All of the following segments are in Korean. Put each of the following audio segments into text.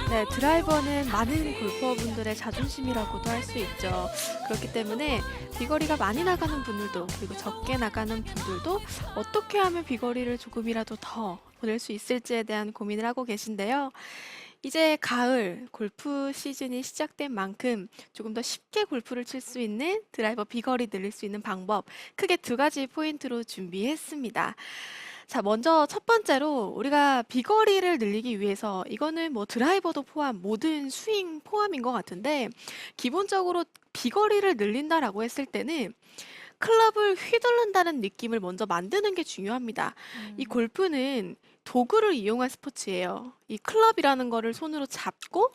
네, 드라이버는 많은 골퍼분들의 자존심이라고도 할 수 있죠. 그렇기 때문에 비거리가 많이 나가는 분들도 그리고 적게 나가는 분들도 어떻게 하면 비거리를 조금이라도 더 보낼 수 있을지에 대한 고민을 하고 계신데요. 이제 가을 골프 시즌이 시작된 만큼 조금 더 쉽게 골프를 칠 수 있는 드라이버 비거리 늘릴 수 있는 방법 크게 두 가지 포인트로 준비했습니다. 자, 먼저 첫 번째로 우리가 비거리를 늘리기 위해서 이거는 뭐 드라이버도 포함, 모든 스윙 포함인 것 같은데 기본적으로 비거리를 늘린다라고 했을 때는 클럽을 휘두른다는 느낌을 먼저 만드는 게 중요합니다. 이 음. 골프는 도구를 이용한 스포츠예요. 이 클럽이라는 거를 손으로 잡고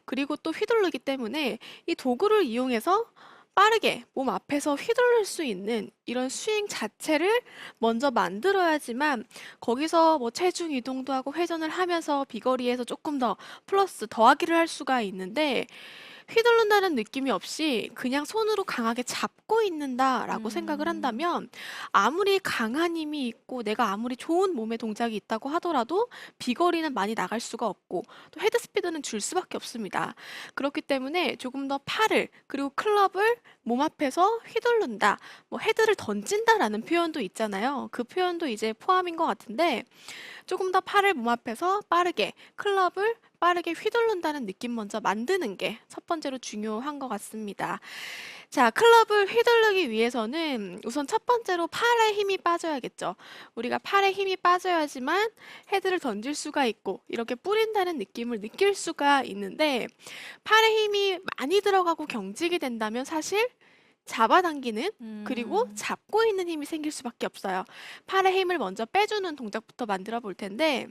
그리고 또 휘두르기 때문에 이 도구를 이용해서 빠르게 몸 앞에서 휘두를 수 있는 이런 스윙 자체를 먼저 만들어야지만 거기서 뭐 체중 이동도 하고 회전을 하면서 비거리에서 조금 더 플러스 더하기를 할 수가 있는데 휘두른다는 느낌이 없이 그냥 손으로 강하게 잡고 있는다라고 생각을 음. 한다면 아무리 강한 힘이 있고 내가 아무리 좋은 몸의 동작이 있다고 하더라도 비거리는 많이 나갈 수가 없고 또 헤드 스피드는 줄 수밖에 없습니다. 그렇기 때문에 조금 더 팔을 그리고 클럽을 몸 앞에서 휘두른다, 뭐 헤드를 던진다라는 표현도 있잖아요. 그 표현도 이제 포함인 것 같은데 조금 더 팔을 몸 앞에서 빠르게 클럽을 빠르게 휘두른다는 느낌 먼저 만드는 게 첫 번째로 중요한 것 같습니다. 자, 클럽을 휘두르기 위해서는 우선 첫 번째로 팔에 힘이 빠져야겠죠. 우리가 팔에 힘이 빠져야지만 헤드를 던질 수가 있고 이렇게 뿌린다는 느낌을 느낄 수가 있는데 팔에 힘이 많이 들어가고 경직이 된다면 사실 잡아당기는 그리고 음. 잡고 있는 힘이 생길 수밖에 없어요. 팔에 힘을 먼저 빼주는 동작부터 만들어 볼 텐데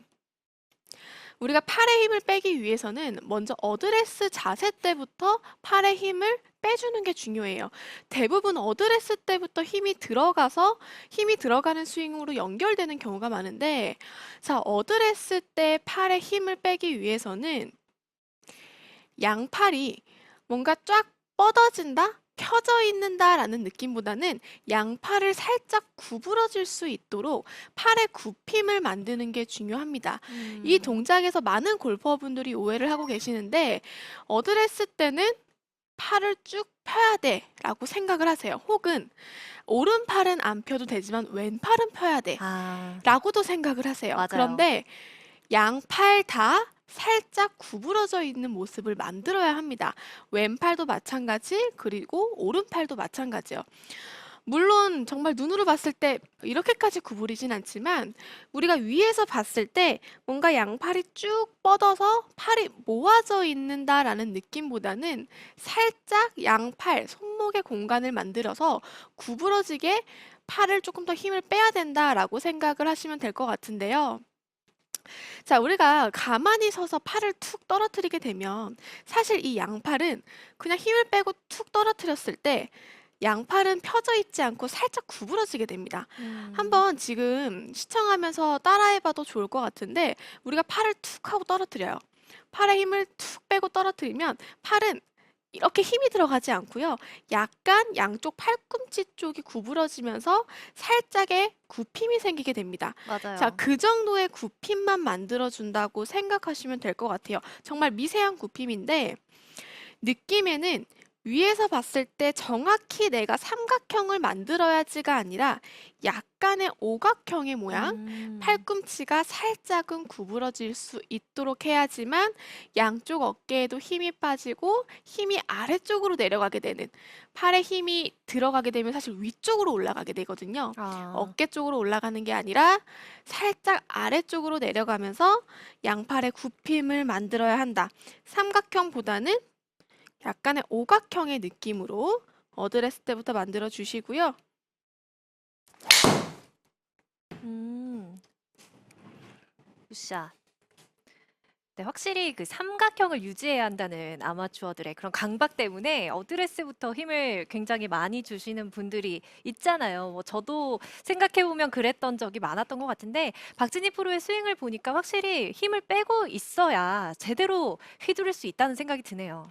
우리가 팔에 힘을 빼기 위해서는 먼저 어드레스 자세 때부터 팔에 힘을 빼주는 게 중요해요. 대부분 어드레스 때부터 힘이 들어가서 힘이 들어가는 스윙으로 연결되는 경우가 많은데 자, 어드레스 때 팔에 힘을 빼기 위해서는 양팔이 뭔가 쫙 뻗어진다? 펴져 있는다라는 느낌보다는 양팔을 살짝 구부러질 수 있도록 팔의 굽힘을 만드는 게 중요합니다. 이 음. 동작에서 많은 골퍼분들이 오해를 하고 계시는데 어드레스 때는 팔을 쭉 펴야 돼라고 생각을 하세요. 혹은 오른팔은 안 펴도 되지만 왼팔은 펴야 아, 돼라고도 생각을 하세요. 맞아요. 그런데 양팔 다 살짝 구부러져 있는 모습을 만들어야 합니다. 왼팔도 마찬가지, 그리고 오른팔도 마찬가지요. 물론 정말 눈으로 봤을 때 이렇게까지 구부리진 않지만 우리가 위에서 봤을 때 뭔가 양팔이 쭉 뻗어서 팔이 모아져 있는다라는 느낌보다는 살짝 양팔, 손목의 공간을 만들어서 구부러지게 팔을 조금 더 힘을 빼야 된다라고 생각을 하시면 될 것 같은데요. 자, 우리가 가만히 서서 팔을 툭 떨어뜨리게 되면 사실 이 양팔은 그냥 힘을 빼고 툭 떨어뜨렸을 때 양팔은 펴져 있지 않고 살짝 구부러지게 됩니다. 음. 한번 지금 시청하면서 따라해봐도 좋을 것 같은데 우리가 팔을 툭 하고 떨어뜨려요. 팔에 힘을 툭 빼고 떨어뜨리면 팔은 이렇게 힘이 들어가지 않고요. 약간 양쪽 팔꿈치 쪽이 구부러지면서 살짝의 굽힘이 생기게 됩니다. 자, 맞아요. 그 정도의 굽힘만 만들어준다고 생각하시면 될 것 같아요. 정말 미세한 굽힘인데 느낌에는 위에서 봤을 때 정확히 내가 삼각형을 만들어야지가 아니라 약간의 오각형의 모양, 음. 팔꿈치가 살짝은 구부러질 수 있도록 해야지만 양쪽 어깨에도 힘이 빠지고 힘이 아래쪽으로 내려가게 되는 팔에 힘이 들어가게 되면 사실 위쪽으로 올라가게 되거든요. 아. 어깨 쪽으로 올라가는 게 아니라 살짝 아래쪽으로 내려가면서 양팔의 굽힘을 만들어야 한다. 삼각형보다는 약간의 오각형의 느낌으로 어드레스 때부터 만들어 주시고요. 음. 굿샷. 네, 확실히 그 삼각형을 유지해야 한다는 아마추어들의 그런 강박 때문에 어드레스부터 힘을 굉장히 많이 주시는 분들이 있잖아요. 뭐 저도 생각해 보면 그랬던 적이 많았던 것 같은데 박진희 프로의 스윙을 보니까 확실히 힘을 빼고 있어야 제대로 휘두를 수 있다는 생각이 드네요.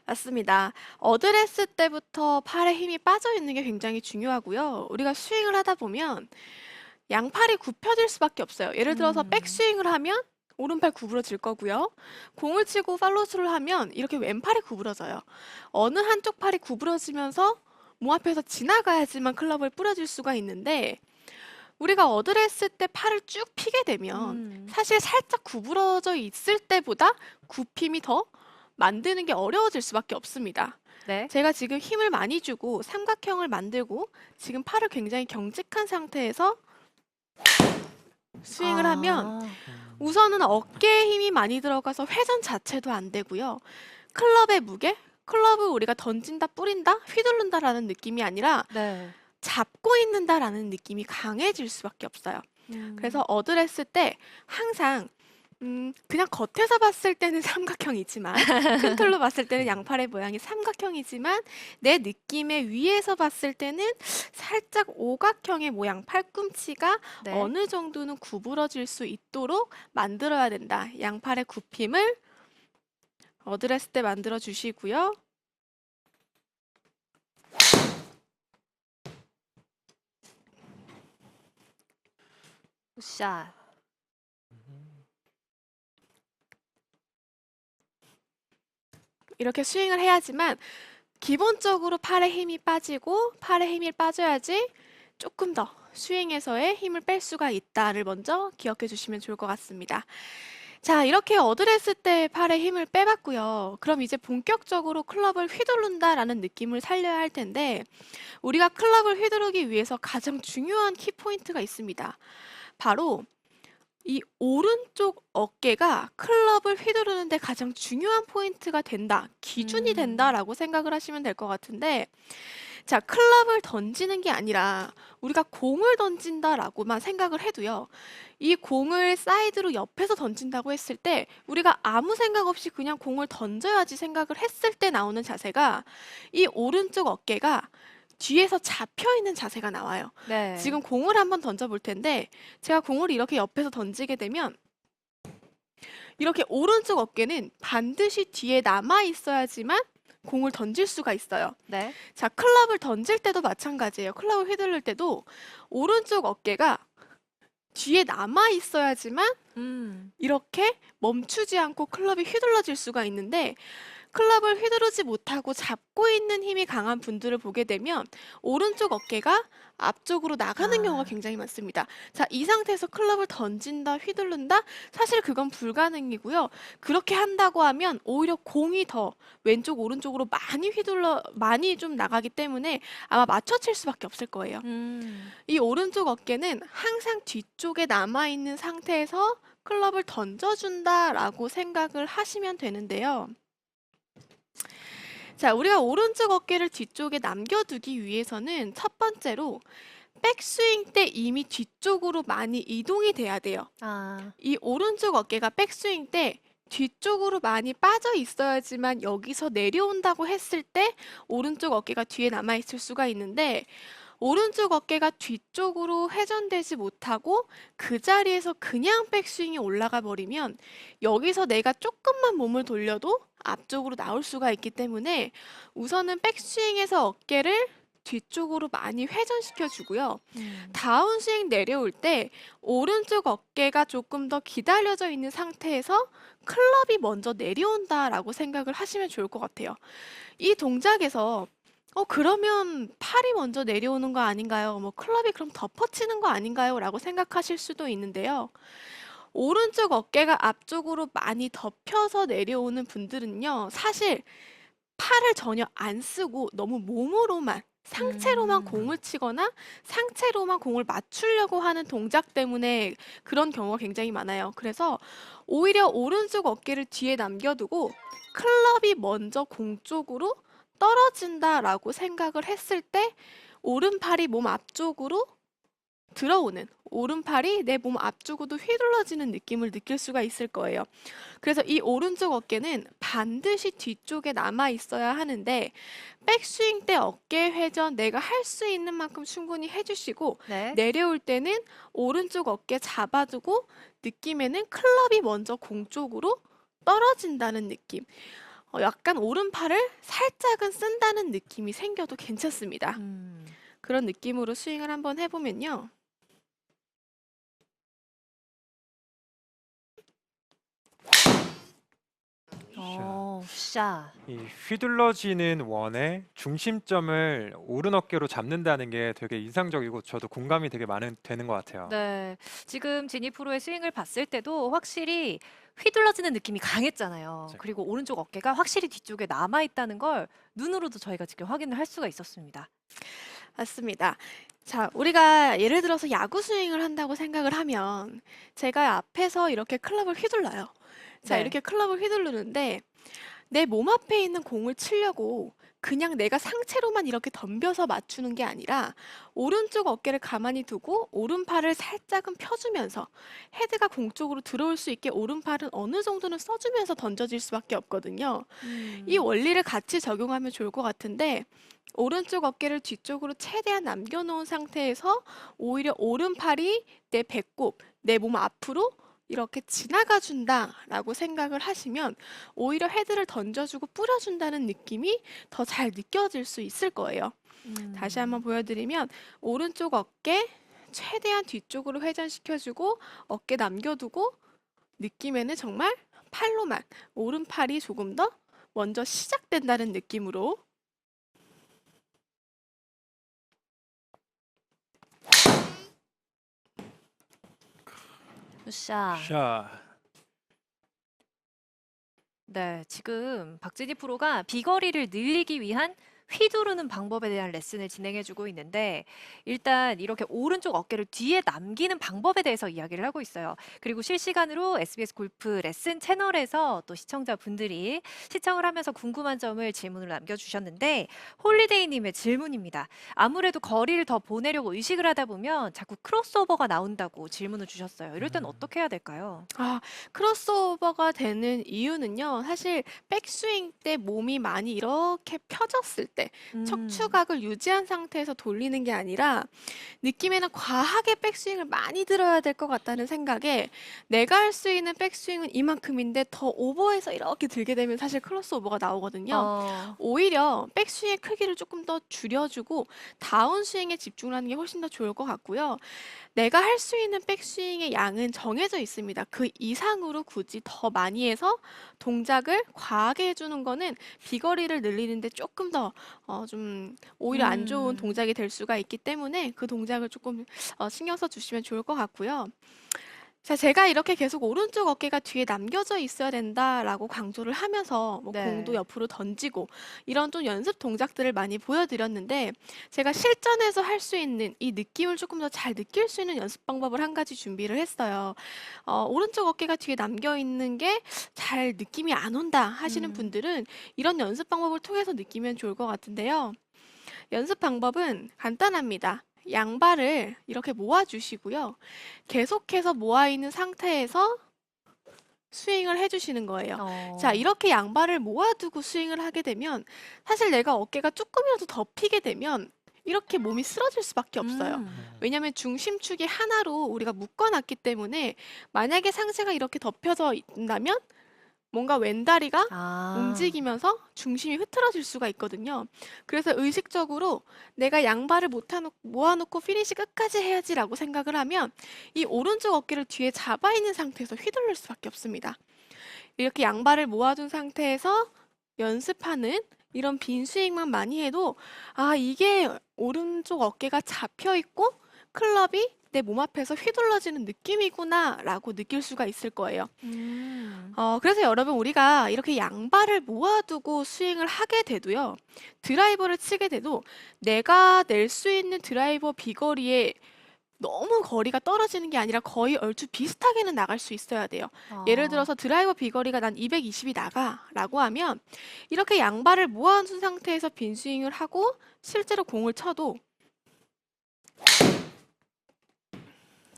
맞습니다. 어드레스 때부터 팔에 힘이 빠져 있는 게 굉장히 중요하고요. 우리가 스윙을 하다 보면 양팔이 굽혀질 수밖에 없어요. 예를 들어서 음. 백스윙을 하면 오른팔 구부러질 거고요. 공을 치고 팔로스를 하면 이렇게 왼팔이 구부러져요. 어느 한쪽 팔이 구부러지면서 몸 앞에서 지나가야지만 클럽을 뿌려줄 수가 있는데 우리가 어드레스 때 팔을 쭉 펴게 되면 음. 사실 살짝 구부러져 있을 때보다 굽힘이 더 만드는 게 어려워질 수밖에 없습니다. 네. 제가 지금 힘을 많이 주고 삼각형을 만들고 지금 팔을 굉장히 경직한 상태에서 스윙을 하면 아. 우선은 어깨에 힘이 많이 들어가서 회전 자체도 안 되고요. 클럽의 무게? 클럽을 우리가 던진다, 뿌린다, 휘두른다라는 느낌이 아니라 네. 잡고 있는다라는 느낌이 강해질 수밖에 없어요. 그래서 음. 어드레스 때 항상 그냥 겉에서 봤을 때는 삼각형이지만 큰 틀로 봤을 때는 양팔의 모양이 삼각형이지만 내 느낌에 위에서 봤을 때는 살짝 오각형의 모양 팔꿈치가 네. 어느 정도는 구부러질 수 있도록 만들어야 된다. 양팔의 굽힘을 어드레스 때 만들어 주시고요. 굿샷. 이렇게 스윙을 해야지만 기본적으로 팔에 힘이 빠지고 팔에 힘이 빠져야지 조금 더 스윙에서의 힘을 뺄 수가 있다를 먼저 기억해 주시면 좋을 것 같습니다. 자, 이렇게 어드레스 때 팔에 힘을 빼봤고요. 그럼 이제 본격적으로 클럽을 휘두른다라는 느낌을 살려야 할 텐데 우리가 클럽을 휘두르기 위해서 가장 중요한 키포인트가 있습니다. 바로 이 오른쪽 어깨가 클럽을 휘두르는데 가장 중요한 포인트가 된다, 기준이 음. 된다라고 생각을 하시면 될 것 같은데 자, 클럽을 던지는 게 아니라 우리가 공을 던진다라고만 생각을 해도요. 이 공을 사이드로 옆에서 던진다고 했을 때 우리가 아무 생각 없이 그냥 공을 던져야지 생각을 했을 때 나오는 자세가 이 오른쪽 어깨가 뒤에서 잡혀 있는 자세가 나와요. 네. 지금 공을 한번 던져 볼 텐데 제가 공을 이렇게 옆에서 던지게 되면 이렇게 오른쪽 어깨는 반드시 뒤에 남아 있어야지만 공을 던질 수가 있어요. 네. 자, 클럽을 던질 때도 마찬가지예요. 클럽을 휘두를 때도 오른쪽 어깨가 뒤에 남아 있어야지만 음. 이렇게 멈추지 않고 클럽이 휘둘러질 수가 있는데 클럽을 휘두르지 못하고 잡고 있는 힘이 강한 분들을 보게 되면 오른쪽 어깨가 앞쪽으로 나가는 경우가 아. 굉장히 많습니다. 자, 이 상태에서 클럽을 던진다, 휘두른다? 사실 그건 불가능이고요. 그렇게 한다고 하면 오히려 공이 더 왼쪽, 오른쪽으로 많이 좀 나가기 때문에 아마 맞춰칠 수밖에 없을 거예요. 음. 이 오른쪽 어깨는 항상 뒤쪽에 남아있는 상태에서 클럽을 던져준다라고 생각을 하시면 되는데요. 자, 우리가 오른쪽 어깨를 뒤쪽에 남겨두기 위해서는 첫 번째로 백스윙 때 이미 뒤쪽으로 많이 이동이 돼야 돼요. 아. 이 오른쪽 어깨가 백스윙 때 뒤쪽으로 많이 빠져 있어야지만 여기서 내려온다고 했을 때 오른쪽 어깨가 뒤에 남아 있을 수가 있는데 오른쪽 어깨가 뒤쪽으로 회전되지 못하고 그 자리에서 그냥 백스윙이 올라가 버리면 여기서 내가 조금만 몸을 돌려도 앞쪽으로 나올 수가 있기 때문에 우선은 백스윙에서 어깨를 뒤쪽으로 많이 회전시켜 주고요. 음. 다운스윙 내려올 때 오른쪽 어깨가 조금 더 기다려져 있는 상태에서 클럽이 먼저 내려온다라고 생각을 하시면 좋을 것 같아요. 이 동작에서 그러면 팔이 먼저 내려오는 거 아닌가요? 뭐 클럽이 그럼 덮어치는 거 아닌가요? 라고 생각하실 수도 있는데요. 오른쪽 어깨가 앞쪽으로 많이 덮여서 내려오는 분들은요, 사실 팔을 전혀 안 쓰고 너무 몸으로만 상체로만 음. 공을 치거나 상체로만 공을 맞추려고 하는 동작 때문에 그런 경우가 굉장히 많아요. 그래서 오히려 오른쪽 어깨를 뒤에 남겨두고 클럽이 먼저 공 쪽으로 떨어진다라고 생각을 했을 때 오른팔이 몸 앞쪽으로 들어오는, 오른팔이 내 몸 앞쪽으로 휘둘러지는 느낌을 느낄 수가 있을 거예요. 그래서 이 오른쪽 어깨는 반드시 뒤쪽에 남아 있어야 하는데 백스윙 때 어깨 회전 내가 할 수 있는 만큼 충분히 해주시고 네. 내려올 때는 오른쪽 어깨 잡아두고 느낌에는 클럽이 먼저 공 쪽으로 떨어진다는 느낌. 약간 오른팔을 살짝은 쓴다는 느낌이 생겨도 괜찮습니다. 음. 그런 느낌으로 스윙을 한번 해보면요. 으쌰. 이 휘둘러지는 원의 중심점을 오른 어깨로 잡는다는 게 되게 인상적이고 저도 공감이 되게 많은 되는 것 같아요. 네. 지금 제니 프로의 스윙을 봤을 때도 확실히 휘둘러지는 느낌이 강했잖아요. 맞아요. 그리고 오른쪽 어깨가 확실히 뒤쪽에 남아 있다는 걸 눈으로도 저희가 지금 확인을 할 수가 있었습니다. 맞습니다. 자, 우리가 예를 들어서 야구 스윙을 한다고 생각을 하면 제가 앞에서 이렇게 클럽을 휘둘러요. 자, 네. 이렇게 클럽을 휘두르는데 내 몸 앞에 있는 공을 치려고 그냥 내가 상체로만 이렇게 덤벼서 맞추는 게 아니라 오른쪽 어깨를 가만히 두고 오른팔을 살짝은 펴주면서 헤드가 공 쪽으로 들어올 수 있게 오른팔은 어느 정도는 써주면서 던져질 수밖에 없거든요. 이 음. 원리를 같이 적용하면 좋을 것 같은데 오른쪽 어깨를 뒤쪽으로 최대한 남겨놓은 상태에서 오히려 오른팔이 내 배꼽, 내 몸 앞으로 이렇게 지나가 준다라고 생각을 하시면 오히려 헤드를 던져주고 뿌려준다는 느낌이 더 잘 느껴질 수 있을 거예요. 다시 한번 음. 보여드리면 오른쪽 어깨 최대한 뒤쪽으로 회전시켜주고 어깨 남겨두고 느낌에는 정말 팔로만 오른팔이 조금 더 먼저 시작된다는 느낌으로 으쌰. 샤. 네, 지금 박진희 프로가 비거리를 늘리기 위한 휘두르는 방법에 대한 레슨을 진행해주고 있는데 일단 이렇게 오른쪽 어깨를 뒤에 남기는 방법에 대해서 이야기를 하고 있어요. 그리고 실시간으로 SBS 골프 레슨 채널에서 또 시청자분들이 시청을 하면서 궁금한 점을 질문을 남겨주셨는데 홀리데이님의 질문입니다. 아무래도 거리를 더 보내려고 의식을 하다 보면 자꾸 크로스오버가 나온다고 질문을 주셨어요. 이럴 땐 어떻게 해야 될까요? 아, 크로스오버가 되는 이유는요. 사실 백스윙 때 몸이 많이 이렇게 펴졌을 때 척추각을 유지한 상태에서 돌리는 게 아니라 느낌에는 과하게 백스윙을 많이 들어야 될 것 같다는 생각에 내가 할 수 있는 백스윙은 이만큼인데 더 오버해서 이렇게 들게 되면 사실 크로스오버가 나오거든요. 오히려 백스윙의 크기를 조금 더 줄여주고 다운스윙에 집중을 하는 게 훨씬 더 좋을 것 같고요. 내가 할 수 있는 백스윙의 양은 정해져 있습니다. 그 이상으로 굳이 더 많이 해서 동작을 과하게 해주는 거는 비거리를 늘리는데 조금 더 좀 오히려 안 좋은 음. 동작이 될 수가 있기 때문에 그 동작을 조금 신경 써 주시면 좋을 것 같고요. 자, 제가 이렇게 계속 오른쪽 어깨가 뒤에 남겨져 있어야 된다라고 강조를 하면서 뭐 공도 네. 옆으로 던지고 이런 좀 연습 동작들을 많이 보여드렸는데 제가 실전에서 할 수 있는 이 느낌을 조금 더 잘 느낄 수 있는 연습 방법을 한 가지 준비를 했어요. 오른쪽 어깨가 뒤에 남겨 있는 게 잘 느낌이 안 온다 하시는 음. 분들은 이런 연습 방법을 통해서 느끼면 좋을 것 같은데요. 연습 방법은 간단합니다. 양발을 이렇게 모아 주시고요. 계속해서 모아 있는 상태에서 스윙을 해 주시는 거예요. 자, 어. 이렇게 양발을 모아두고 스윙을 하게 되면 사실 내가 어깨가 조금이라도 더 피게 되면 이렇게 몸이 쓰러질 수밖에 없어요. 음. 왜냐하면 중심축이 하나로 우리가 묶어놨기 때문에 만약에 상체가 이렇게 덮여져 있다면 뭔가 왼다리가 아. 움직이면서 중심이 흐트러질 수가 있거든요. 그래서 의식적으로 내가 양발을 모아놓고 피니시 끝까지 해야지라고 생각을 하면 이 오른쪽 어깨를 뒤에 잡아 있는 상태에서 휘둘릴 수밖에 없습니다. 이렇게 양발을 모아둔 상태에서 연습하는 이런 빈 스윙만 많이 해도 아, 이게 오른쪽 어깨가 잡혀 있고 클럽이 내 몸 앞에서 휘둘러지는 느낌이구나라고 느낄 수가 있을 거예요. 음. 그래서 여러분 우리가 이렇게 양발을 모아두고 스윙을 하게 돼도요. 드라이버를 치게 돼도 내가 낼 수 있는 드라이버 비거리에 너무 거리가 떨어지는 게 아니라 거의 얼추 비슷하게는 나갈 수 있어야 돼요. 예를 아. 들어서 드라이버 비거리가 난 220이 나가라고 하면 이렇게 양발을 모아둔 상태에서 빈 스윙을 하고 실제로 공을 쳐도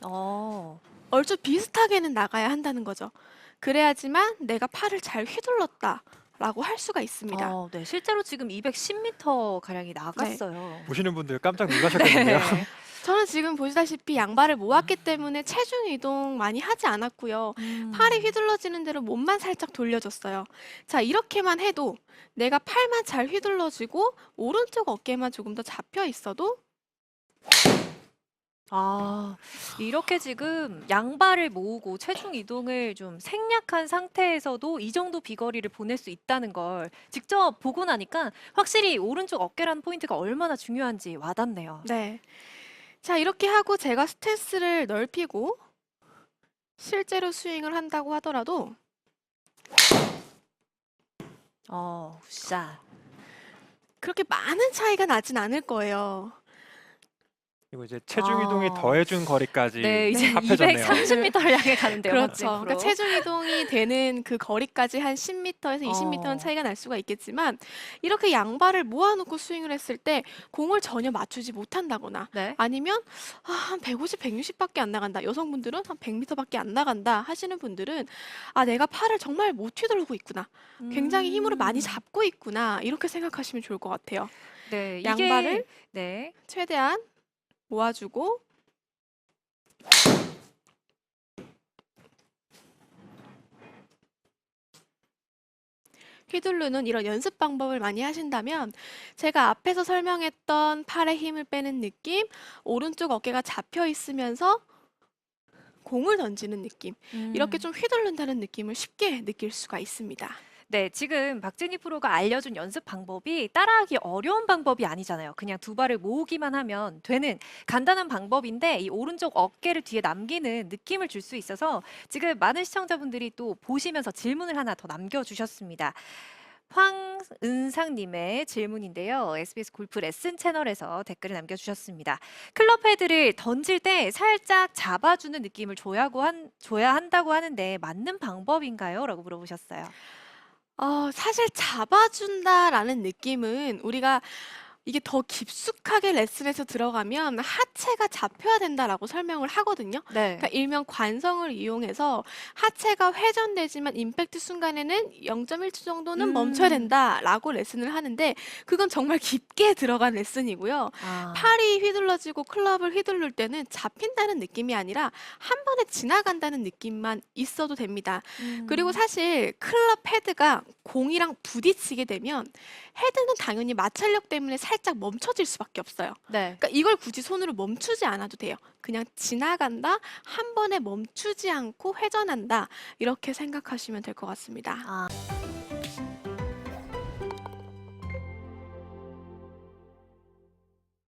어. 얼추 비슷하게는 나가야 한다는 거죠. 그래야지만 내가 팔을 잘 휘둘렀다라고 할 수가 있습니다. 네. 실제로 지금 210m 가량이 네. 나갔어요. 보시는 분들 깜짝 놀라셨거든요. 네. 저는 지금 보시다시피 양발을 모았기 때문에 체중 이동 많이 하지 않았고요. 팔이 음. 휘둘러지는 대로 몸만 살짝 돌려줬어요. 자, 이렇게만 해도 내가 팔만 잘 휘둘러지고 오른쪽 어깨만 조금 더 잡혀 있어도 아, 이렇게 지금 양발을 모으고 체중 이동을 좀 생략한 상태에서도 이 정도 비거리를 보낼 수 있다는 걸 직접 보고 나니까 확실히 오른쪽 어깨라는 포인트가 얼마나 중요한지 와닿네요. 네. 자, 이렇게 하고 제가 스탠스를 넓히고 실제로 스윙을 한다고 하더라도 굿샷. 그렇게 많은 차이가 나진 않을 거예요. 그리고 이제 체중 이동이 아. 더해준 거리까지 네, 이제 합해졌네요. 230m를 향해 가는데요. 그렇죠. 박진희 프로. 그러니까 체중 이동이 되는 그 거리까지 한 10m에서 20m는 어. 차이가 날 수가 있겠지만 이렇게 양발을 모아놓고 스윙을 했을 때 공을 전혀 맞추지 못한다거나 네. 아니면 한 150, 160밖에 안 나간다. 여성분들은 한 100m밖에 안 나간다 하시는 분들은 내가 팔을 정말 못 휘두르고 있구나. 굉장히 힘으로 많이 잡고 있구나. 이렇게 생각하시면 좋을 것 같아요. 네, 이게 양발을 네. 최대한 모아주고 휘두르는 이런 연습 방법을 많이 하신다면 제가 앞에서 설명했던 팔에 힘을 빼는 느낌, 오른쪽 어깨가 잡혀 있으면서 공을 던지는 느낌, 이렇게 좀 휘두른다는 느낌을 쉽게 느낄 수가 있습니다. 네, 지금 박진희 프로가 알려준 연습 방법이 따라하기 어려운 방법이 아니잖아요. 그냥 두 발을 모으기만 하면 되는 간단한 방법인데 이 오른쪽 어깨를 뒤에 남기는 느낌을 줄 수 있어서 지금 많은 시청자분들이 또 보시면서 질문을 하나 더 남겨주셨습니다. 황은상님의 질문인데요. SBS 골프 레슨 채널에서 댓글을 남겨주셨습니다. 클럽 헤드를 던질 때 살짝 잡아주는 느낌을 줘야 한다고 하는데 맞는 방법인가요? 라고 물어보셨어요. 사실 잡아준다라는 느낌은 우리가 이게 더 깊숙하게 레슨에서 들어가면 하체가 잡혀야 된다라고 설명을 하거든요. 네. 그러니까 일명 관성을 이용해서 하체가 회전되지만 임팩트 순간에는 0.1초 정도는 멈춰야 된다라고 레슨을 하는데 그건 정말 깊게 들어간 레슨이고요. 아. 팔이 휘둘러지고 클럽을 휘두를 때는 잡힌다는 느낌이 아니라 한 번에 지나간다는 느낌만 있어도 됩니다. 그리고 사실 클럽 헤드가 공이랑 부딪히게 되면 헤드는 당연히 마찰력 때문에 살짝 멈춰질 수밖에 없어요. 네. 그러니까 이걸 굳이 손으로 멈추지 않아도 돼요. 그냥 지나간다, 한 번에 멈추지 않고 회전한다, 이렇게 생각하시면 될 것 같습니다. 아.